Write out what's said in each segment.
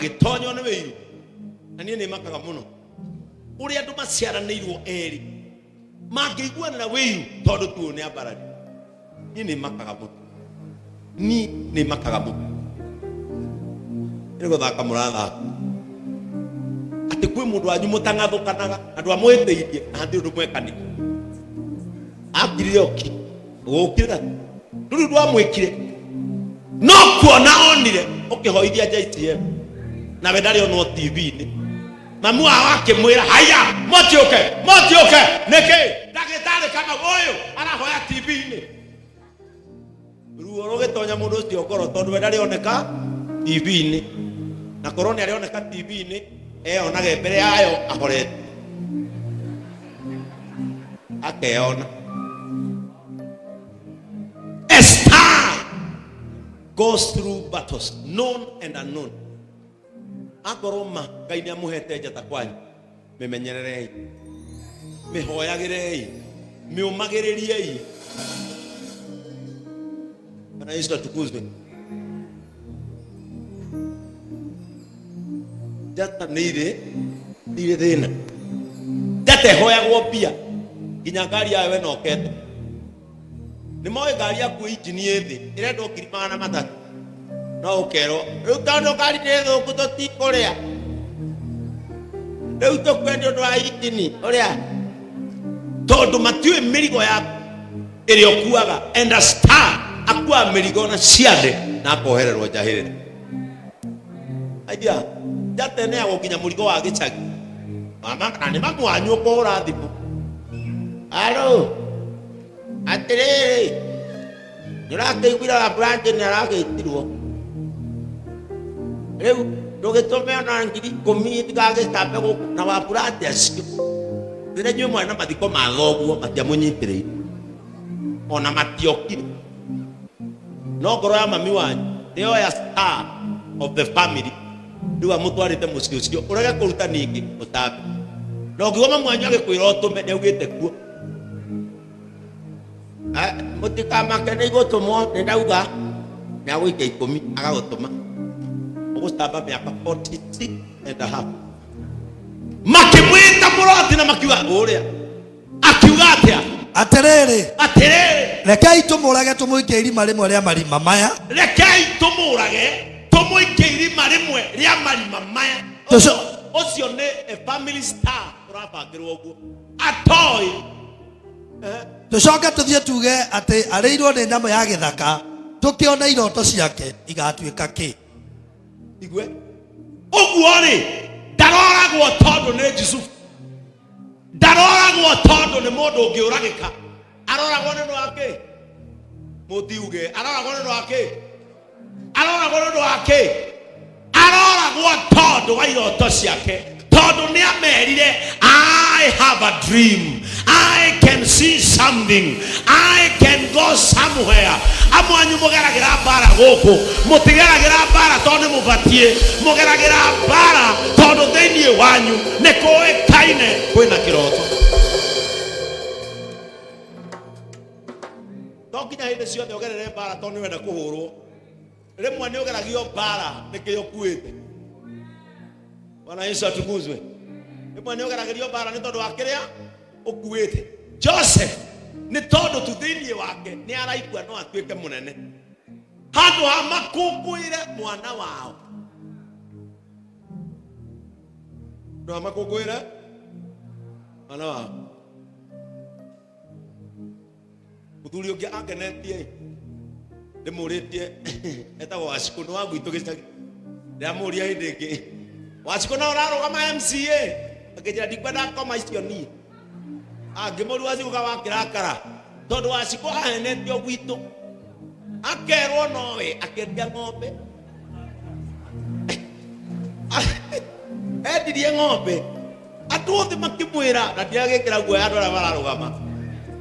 gitonyo ne weiru na nie ne makaga muno uri andu maciaranirwo eri mangĩiguana na weiru tondu tu ne abarari nie ne makaga muno ni ne makaga muno ego thaka muratha ati kwi mundu wanyu mutangathukanaga andu amwiteirie na handi undu mwekani akirire oki gukira ndu ndu amwikire no kuona onire ukihoithia JTM na bedari ono TV ni mamu wake mwira haya motioke neke ndagitari kama uyu arahoya TV ni ruo rugitonya mundu ucio ngoro tondu bedari oneka TV ni na koroni arioneka TV ni onage mbere yayo ahorete akeona a star goes through battles known and unknown. Akoroma Ngai ni amuhete njata kwanyu memenyererei mihoyagirei miumagiririei kana Yesu atukuzwe. Jata nire thina jate hoyagwo pia nginya ngari yawe no kete ni moe ngari yaku injini ethi irenda ukirima na matatu no ukero riu tondo ngari ni thuku tutikuria riu tukwendi undu wa injini uria tondu matiui mirigo yaku iri okuaga and a star akua mirigo na ciande na akohererwo njahirire aidia jate ne agokinya murigo wa gicagi mama kana ni mamu wanyu ko rathimu alo atiriri nirakeiguira branch ni aragetirwo riu ndugitume ona ngiri 10 tigagitabe guku na wa branch acio rire nywe mwana mathiko mathoguo matiamunyitire ona matiokire no ngoro ya mami wanyu niyo ya star of the family ndiwa mutwarite mucio ucio urege kuruta ningi utabe no ngiwa mamwanyu agikwira utume ni ugite kuo mutika makene igotumo ni ndauga ni agwike 10 agagutuma ugustaba miaka 46 and a half makimwita muroti na makiuga uria akiuga atia atiriri rekei tumurage tumuike irima rimwe ria marima maya rekei tumurage tumuike irima rimwe ria marima maya ucio ni a family star urabangirwo guo atoi tucoke tuthie tuge ati areirwo ni nyama ya githaka tukiona iroto ciake igatuika ki igwe uguo ri ndaroragwo tondu ni Yusufu ndaroragwo tondu ni mundu ungiuragika aroragwo ni wake mutiuge aroragwo ni wake aroragwo tondu wa iroto ciake tondu ni amerire I have a dream, I can see something, I can go somewhere. Amwanyu mugeragira bara guku mutigeragira bara tondu mubatie mugeragira bara tondu thiini wanyu ni kuikaine kwina kiroto tokinya hindi ciothe ugerere bara tondu wenda kuhurwo rimwe ni ugeragio bara nikio kuite. Bwana Yesu atukuzwe. Rimwe ni ugeragio bara ni tondu wa kiria ukuite. Joseph ni tondu tu thiini wake ni araigua no atuike munene handu ha makunguire mwana wao no makunguire mwana wao muthuri ungi angenetie ndimuritie etagwo Wachiko no wangu itu gicagi ndamuria hindi ingi Wachiko na urarugama MCA akijira ndikwenda koma icio ni angimuru aciuga wakirakara tondu Wachiko ahenetio gwitu akerwo nowe akendia ng'ombe endirie ng'ombe andu othe makimwira na ndiagikira guoya andu aria bararugama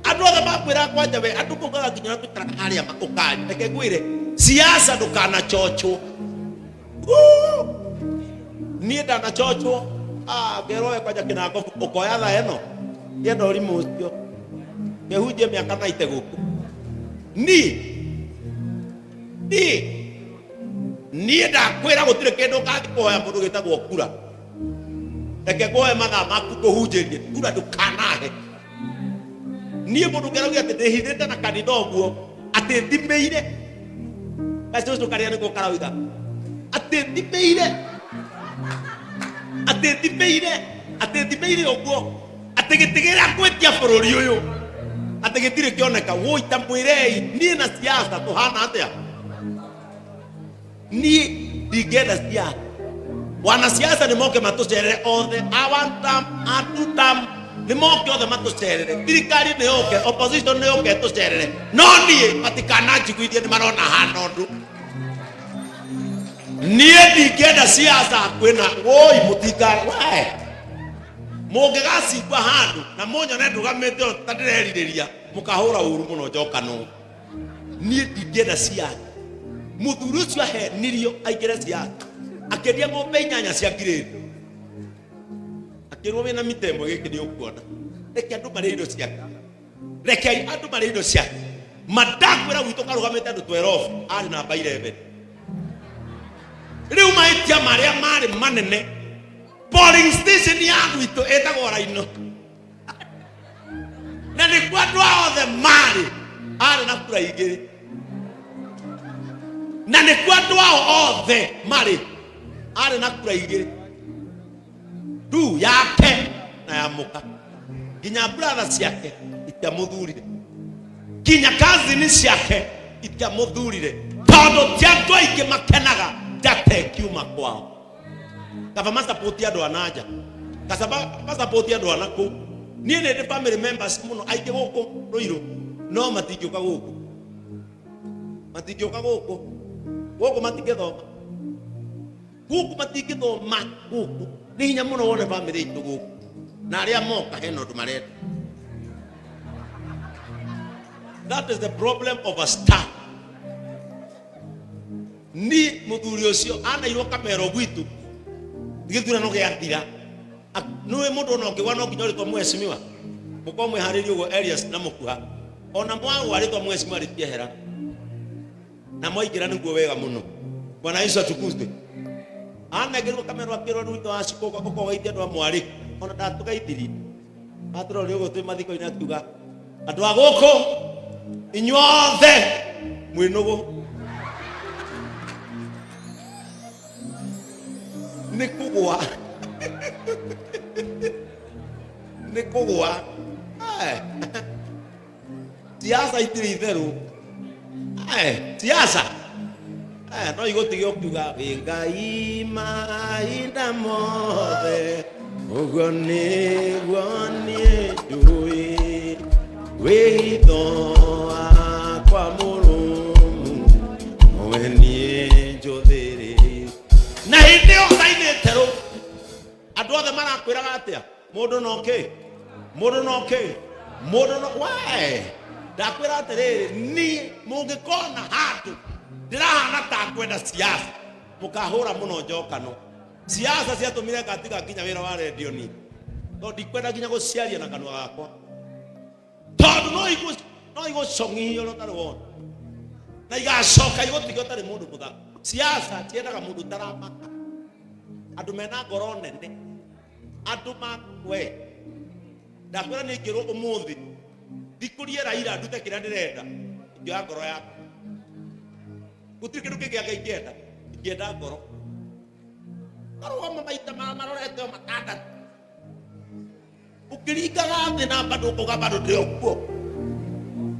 andu othe makwira kwanja we andu kugaga nginya twikara haria ukani reke ngwire siasa ndukana chocho ni ndana chocho ngeroe kwanja kinako ukoya tha eno yendo rimu ucio yehuje miaka naite guku ni niĩ ndakwĩra gũtirĩ kĩndũ kangĩkũhoya mũndũ gĩtagwo kura. Reke kũhoe mathaa maku kũhunjĩrie kura ndũkanahe. Niĩ mũndũ ngeragia atĩ ndĩhithĩte na kanitha ũguo atĩ thimĩire gacũcũ karĩa nĩguo karoiga atĩ thimĩire ũguo atĩ gĩtĩ gĩrĩa gwĩtia bũrũri ũyũ atĩ gĩtirĩ kĩoneka. Wũi ta mwĩrei niĩ na siasa tũhana atĩa? Niĩ ndingĩenda siasa. Wanasiasa nĩ moke matũcerere othe, atutam nĩ moke othe matũcerere. Thirikari nĩ yoke, opposition nĩ yoke tũcerere. No niĩ matikananjiguithie nĩ marona hana ũndũ. Niĩ ndingĩenda siasa kwĩna woi mũtikara we. Mũngĩgacimba handũ na mũnyone ndũgamĩte o ta ndĩrerirĩria mũkahũra ũru mũno njoka no. Niĩ ndingĩenda siasa. Mũthuri ũcio ahenirio aingĩre siasa. Akĩria ng'ombe 8 cia grade. Akĩrwo wĩna mitembo gĩkĩ nĩ ũkuona. Reke andũ marĩ indo ciake. Reke andũ marĩ indo ciake. Madakwĩra gwitũ karũgamĩte andũ 12 arĩ namba 11. Rĩu mahĩtia marĩa marĩ manene. Polling station ya gwitũ ĩtagwo Raino. Na nĩkuo andũ othe marĩ arĩ na kura igĩrĩ. Na nĩkuo andũ othe marĩ arĩ na kura igĩrĩ. Tu yake na ya mũka. Nginya brother ciake itiamũthurire. Nginya cousin ciake itiamũthurire. Tondũ ti andũ aingĩ makenaga njata ĩkiuma kwao. Kaba masapoti andũ ananja. Kasaba masapoti andũ anakũ. Niĩ nĩ family members mũno aingĩ gũkũ Rũirũ no matingĩũka gũkũ. Matingĩũka gũkũ. Gũkũ matingĩthoma. Gũkũ matingĩthoma gũkũ. Nĩ hinya mũno wone family itũ gũkũ. Na arĩa moka hena ũndũ marenda. That is the problem of a star. Ni mũthuri ũcio anairwo kamero gwitũ. Gĩthurano gĩathira. Nĩwe mũndũ no kĩgwa no nginya ũrĩtwo mwecimiwa. Mũkorwo mwĩharĩrie ũguo Elias na mũkuha. Ona mwago arĩtwo mwecimiwa rĩtiehera. Na mwaingĩra nĩguo wega mũno. Bwana Yesu atukuzwe. Anagĩrwo kamero akĩrwo rwitũ acikoka ũkogeithia andũ amwarĩ. Ona ndatũgeithirie. Atũrore ũguo twĩ mathiko-inĩ akiuga andũ a gũkũ inyuothe mwĩnũgũ. Nĩ kũgwa. Nĩ kũgwa. Siasa itirĩ itherũ. Siasa. No igũtige ũkiuga wĩ Ngai mahinda mothe ũguo nĩguo niĩ njũĩ wĩhitho wakwa mũrũmu we niĩ njũthĩrĩ. Na hĩndĩ ĩyo thainĩte rũ andũ othe marakwĩraga atĩa mũndũ no kĩ mũndũ no kĩ mũndũ no we. Ndakwĩra atĩrĩrĩ niĩ mũngĩkona handũ ndirahana ta kwenda siasa mũkahũra mũno njokano. Siasa ciatũmire ngatiga nginya wĩra wa redio ni. Tondũ ndikwenda nginya gũciaria na kanua gakwa. Tondũ no igũcong'io no tarĩ wona. Na igacoka igũtiga ũtarĩ mũndũ mũthaka. Siasa tiendaga mũndũ taramaka. Andũ mena ngoro nene. Andũ we. Ndakwĩra nĩ ngĩrwo ũmũthĩ. Thikũrie Raila ndute kĩrĩa ndĩrenda. Ingĩoya ngoro yakwa. Gũtirĩ kĩndũ kĩngĩ angĩenda. Ingĩenda ngoro. Karũgama maita marorete o matandatũ. Ũkĩringaga thĩ na bado ũkauga bado ndĩ o kuo.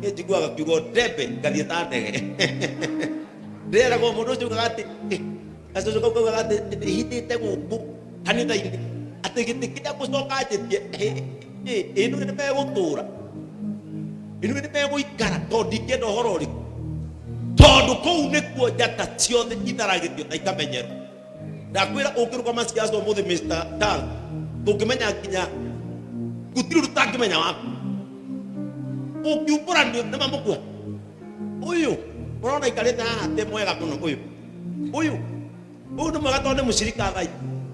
Niĩ njiguaga kiugo ndembe ngathiĩ ta ndege. Ndĩragwo mũndũ ũcio ugaga atĩ gacũcũ kau kaugaga atĩ ndĩhithĩte gũkũ kanitha-inĩ atĩ gĩtĩ kĩrĩa gũcoka njĩtie ĩno nĩ megũtũra. Ĩno nĩ megũikara tondũ ndingĩenda ũhoro ũrĩkũ. Tondũ kũu nĩkuo njata ciothe itharagĩrio na ikamenyerwo. Ndakwĩra ũngĩrũgama siasa ũmũthĩ Mr. Tal ndũngĩmenya nginya gũtirĩ ũndũ ũtangĩmenya waku. Ũkiumbũranio nĩ mamũkua. Ũyũ ũrona ikarĩte haha te mwega mũno ũyũ nĩ mwega tondũ nĩ mũcirika thai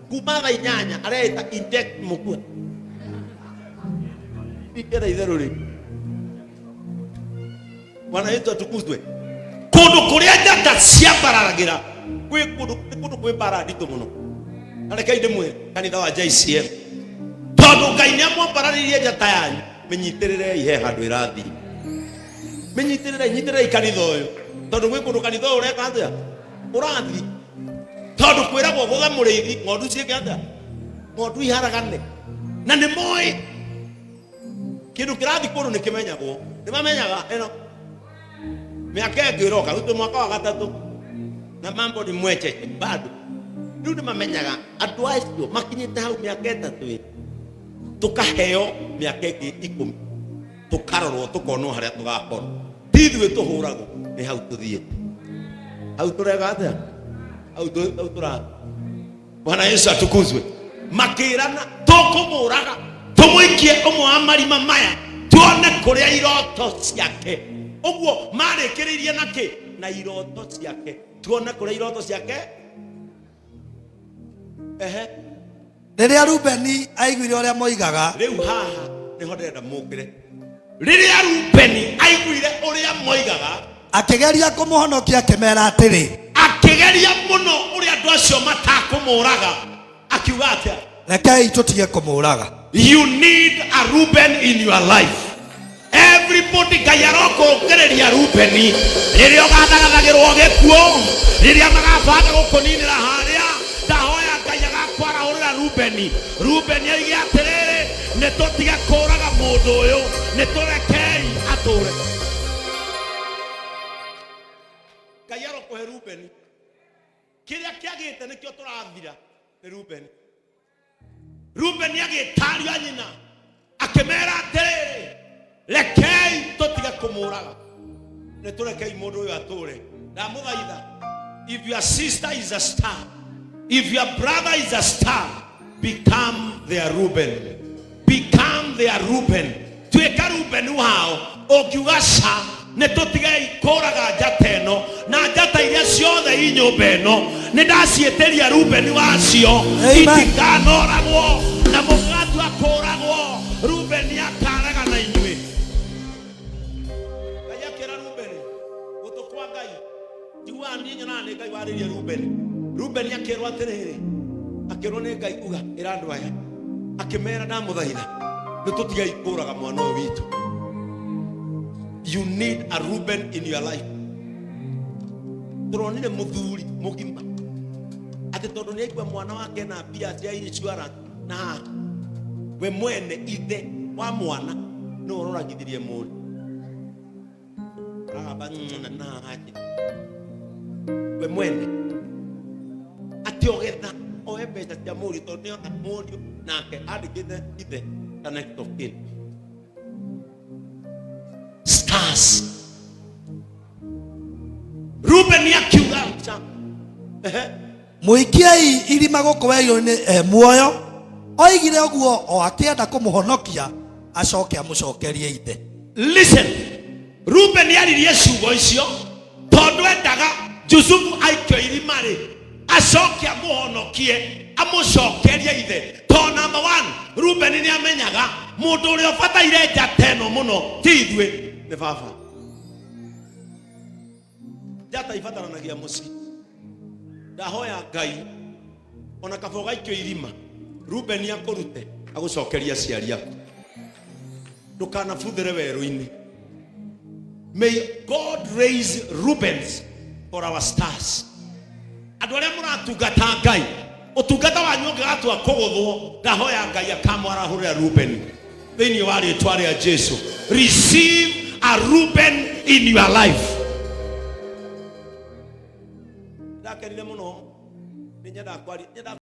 kuma thaa 8 areita inject mũkua. Ikera itherũ rĩ. Bwana Yesu atukuzwe. Kũndũ kũrĩa njata ciambaragĩra kundu kwi paradito muno areke inde mwe kanitha wa JCM tondu Ngai ni amwambararirie njata yanyu menyitirire ihe handu irathi menyitirire kanitha uyu tondu gwi kundu kanitha uyu ureka atia urathi tondu kwiragwo guthe muriithi ng'ondu ciike atia ng'ondu iharagane na ni moi kindu kirathi kundu ni kimenyagwo ni mamenyaga eno miaka ĩngĩ iroka rĩu mwaka wa gatatu na mambo ni mwecheche bado rĩu ni mamenyaga andũ acio makinyĩte hau miaka ĩtatũ tukaheo miaka ĩngĩ 10 tukarorwo tukonwo harĩa tugakorwo ithuĩ tũhũragwo nĩ hau tũthiĩte hau turega atia hau tũrathiĩ Bwana Yesu atukuzwe makĩrana tũkũmũraga tũmũikie ũmwe wa marima maya tuone kũrĩa iroto ciake ũguo marĩkĩrĩirie nake na iroto ciake tuone kũrĩa iroto ciake rĩrĩa Reuben aiguire ũrĩa moigaga rĩu haha nĩho ndĩrenda mũkĩre rĩrĩa Reuben aiguire ũrĩa moigaga akĩgeria kũmũhonokia akĩmera atĩrĩ akĩgeria mũno ũrĩa andũ acio matakũmũraga akiuga atĩa rekei tũtige kũmũraga. You need a Reuben in your life. Everybody kayaroko kereria Reuben rĩrĩa ũgathagathagĩrwo gĩkuũ rĩrĩa magabanga gũkũninĩra harĩa ndahoya Ngai agakwarahũrĩra Reuben aige atĩrĩrĩ nĩtũtige kũraga mũndũ ũyũ nĩtũrekei atũre kayaroko he Reuben kĩrĩa kĩagĩte nĩkĩo tũrathira nĩ Reuben agĩtaria nyina akĩmera atĩrĩrĩ rekei tũtige kũmũraga nĩtũrekei mũndũ ũyũ atũre ndamũthaitha if your sister is a star if your brother is a star become their Reuben tuĩka Reuben wao ũkiuga ca nĩtũtigei kũraga njata ĩno na njata iria ciothe i nyũmba ĩno nĩndaciĩtĩria Reuben wacio itikanoragwo na mũgatua kũragwo Reuben akaraga na inyuĩ Ngai akĩra Reuben gũtũkwa Ngai njiguaga niĩ nyonaga nĩ Ngai warĩria Reuben akĩrwo atĩrĩrĩ akĩrwo nĩ Ngai uga ĩra andũ aya akĩmera ndamũthaitha nĩtũtigei kũraga mwana ũyũ witũ. You need a Reuben in your life. Turonire muthuri mugima ati tondu ni aigua mwana wake na mbia cia insurance na we mwene ithe wa mwana no uroragithirie mundu rabanyana na haje we mwene ati ogetha oe mbeca cia muri tondu ni mundu nake andikite ithe the next of kin stars Reuben akiuga muikiei irima gũkũ werũ-inĩ muoyo oigire ũguo o akĩenda kũmũhonokia acoke amũcokerie ithe. Listen, Reuben yaririe ciugo icio tondu endaga Jusufu aikio irima rĩ acoke amũhonokie amũcokerie ithe. To number 1 Reuben nĩ amenyaga mũndũ ũrĩa ũbataire njata ĩno mũno ti ithuĩ nĩ baba. Njata ibataranagia mũciĩ. Ndahoya Ngai ona kabo gaikio irima Reuben akũrute agũcokeria aciari aku ndũkanabuthĩre werũ-inĩ. May God raise Reubens for our stars. Andũ arĩa mũratungata Ngai ũtungata wanyu ũngĩgatua kũgũthwo ndahoya Ngai akamwarahũrĩra Reuben thĩinĩ wa rĩĩtwa rĩa Jesu. Receive a Reuben in your life. Ndakenire mũno nĩ nyenda kwari